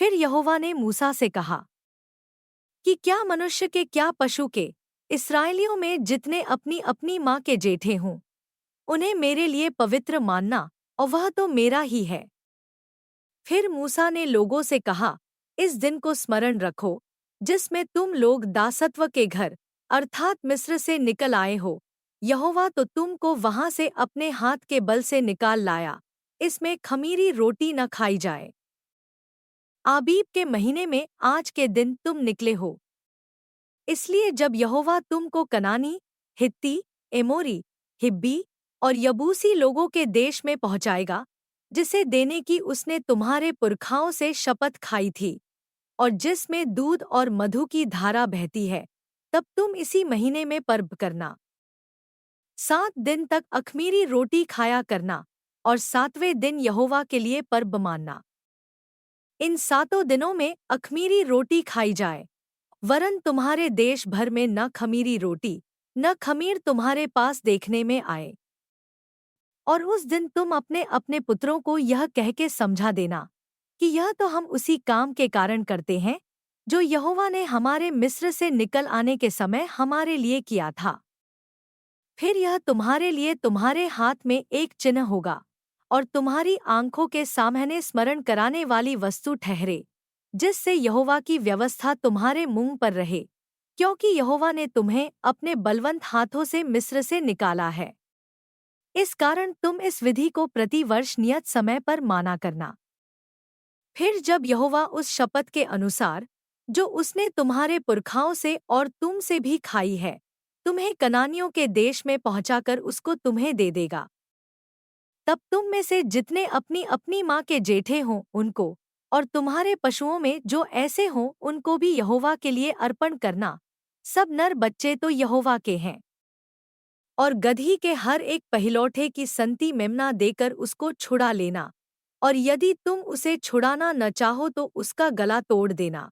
फिर यहोवा ने मूसा से कहा कि क्या मनुष्य के क्या पशु के, इस्राएलियों में जितने अपनी अपनी माँ के जेठे हों, उन्हें मेरे लिए पवित्र मानना, और वह तो मेरा ही है। फिर मूसा ने लोगों से कहा, इस दिन को स्मरण रखो, जिसमें तुम लोग दासत्व के घर अर्थात मिस्र से निकल आए हो। यहोवा तो तुमको वहां से अपने हाथ के बल से निकाल लाया। इसमें खमीरी रोटी न खाई जाए। आबीब के महीने में आज के दिन तुम निकले हो। इसलिए जब यहोवा तुमको कनानी, हित्ती, एमोरी, हिब्बी और यबूसी लोगों के देश में पहुंचाएगा, जिसे देने की उसने तुम्हारे पुरखाओं से शपथ खाई थी, और जिसमें दूध और मधु की धारा बहती है, तब तुम इसी महीने में पर्व करना। 7 दिन तक अख़मीरी रोटी खाया करना, और 7वें दिन यहोवा के लिए पर्व मानना। इन 7 दिनों में अख़मीरी रोटी खाई जाए, वरन तुम्हारे देश भर में न खमीरी रोटी, न खमीर तुम्हारे पास देखने में आए। और उस दिन तुम अपने अपने पुत्रों को यह कह के समझा देना कि यह तो हम उसी काम के कारण करते हैं, जो यहोवा ने हमारे मिस्र से निकल आने के समय हमारे लिए किया था। फिर यह तुम्हारे लिए तुम्हारे हाथ में एक चिन्ह होगा, और तुम्हारी आंखों के सामने स्मरण कराने वाली वस्तु ठहरे, जिससे यहोवा की व्यवस्था तुम्हारे मुंह पर रहे, क्योंकि यहोवा ने तुम्हें अपने बलवंत हाथों से मिस्र से निकाला है। इस कारण तुम इस विधि को प्रतिवर्ष नियत समय पर माना करना। फिर जब यहोवा उस शपथ के अनुसार, जो उसने तुम्हारे पुरखाओं से और तुम से भी खाई है, तुम्हें कनानियों के देश में पहुंचाकर उसको तुम्हें दे देगा, तब तुम में से जितने अपनी अपनी माँ के जेठे हों उनको, और तुम्हारे पशुओं में जो ऐसे हों उनको भी यहोवा के लिए अर्पण करना। सब नर बच्चे तो यहोवा के हैं। और गदही के हर एक पहिलौठे की संति मेमना देकर उसको छुड़ा लेना, और यदि तुम उसे छुड़ाना न चाहो तो उसका गला तोड़ देना।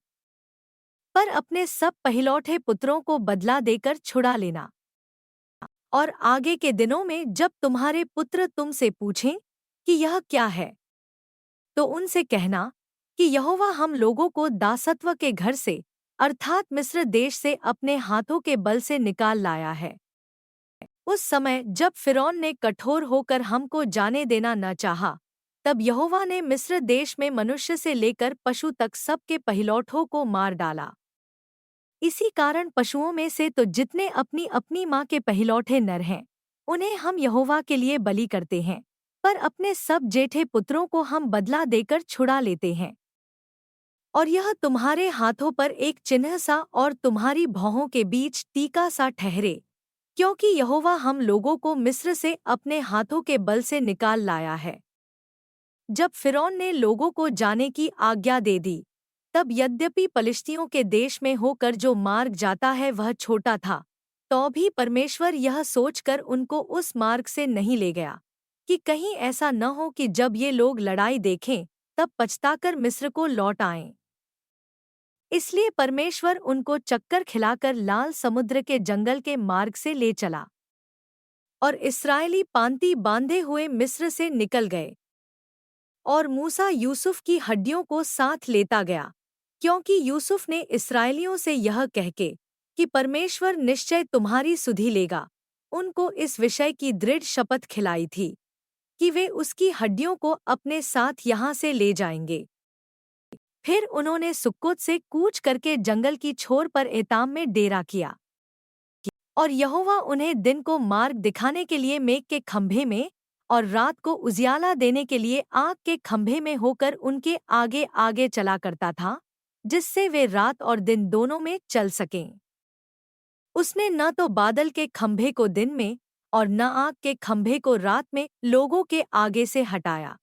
पर अपने सब पहिलौठे पुत्रों को बदला देकर छुड़ा लेना। और आगे के दिनों में जब तुम्हारे पुत्र तुमसे पूछें कि यह क्या है, तो उनसे कहना कि यहोवा हम लोगों को दासत्व के घर से अर्थात मिस्र देश से अपने हाथों के बल से निकाल लाया है। उस समय जब फ़िरौन ने कठोर होकर हमको जाने देना न चाहा, तब यहोवा ने मिस्र देश में मनुष्य से लेकर पशु तक सबके पहिलौठों को मार डाला। इसी कारण पशुओं में से तो जितने अपनी अपनी माँ के पहिलौठे नर हैं, उन्हें हम यहोवा के लिए बलि करते हैं, पर अपने सब जेठे पुत्रों को हम बदला देकर छुड़ा लेते हैं। और यह तुम्हारे हाथों पर एक चिन्ह सा और तुम्हारी भौहों के बीच टीका सा ठहरे, क्योंकि यहोवा हम लोगों को मिस्र से अपने हाथों के बल से निकाल लाया है। जब फ़िरौन ने लोगों को जाने की आज्ञा दे दी, तब यद्यपि पलिश्तियों के देश में होकर जो मार्ग जाता है वह छोटा था, तो भी परमेश्वर यह सोचकर उनको उस मार्ग से नहीं ले गया कि कहीं ऐसा न हो कि जब ये लोग लड़ाई देखें तब पछताकर मिस्र को लौट आएं। इसलिए परमेश्वर उनको चक्कर खिलाकर लाल समुद्र के जंगल के मार्ग से ले चला, और इस्राएली पांति बांधे हुए मिस्र से निकल गए। और मूसा यूसुफ की हड्डियों को साथ लेता गया, क्योंकि यूसुफ ने इस्राएलियों से यह कहके कि परमेश्वर निश्चय तुम्हारी सुधि लेगा, उनको इस विषय की दृढ़ शपथ खिलाई थी कि वे उसकी हड्डियों को अपने साथ यहाँ से ले जाएंगे। फिर उन्होंने सुक्कोत से कूच करके जंगल की छोर पर एताम में डेरा किया। और यहोवा उन्हें दिन को मार्ग दिखाने के लिए मेघ के खंभे में और रात को उजियाला देने के लिए आग के खंभे में होकर उनके आगे आगे चला करता था, जिससे वे रात और दिन दोनों में चल सकें। उसने न तो बादल के खंभे को दिन में और न आग के खंभे को रात में लोगों के आगे से हटाया।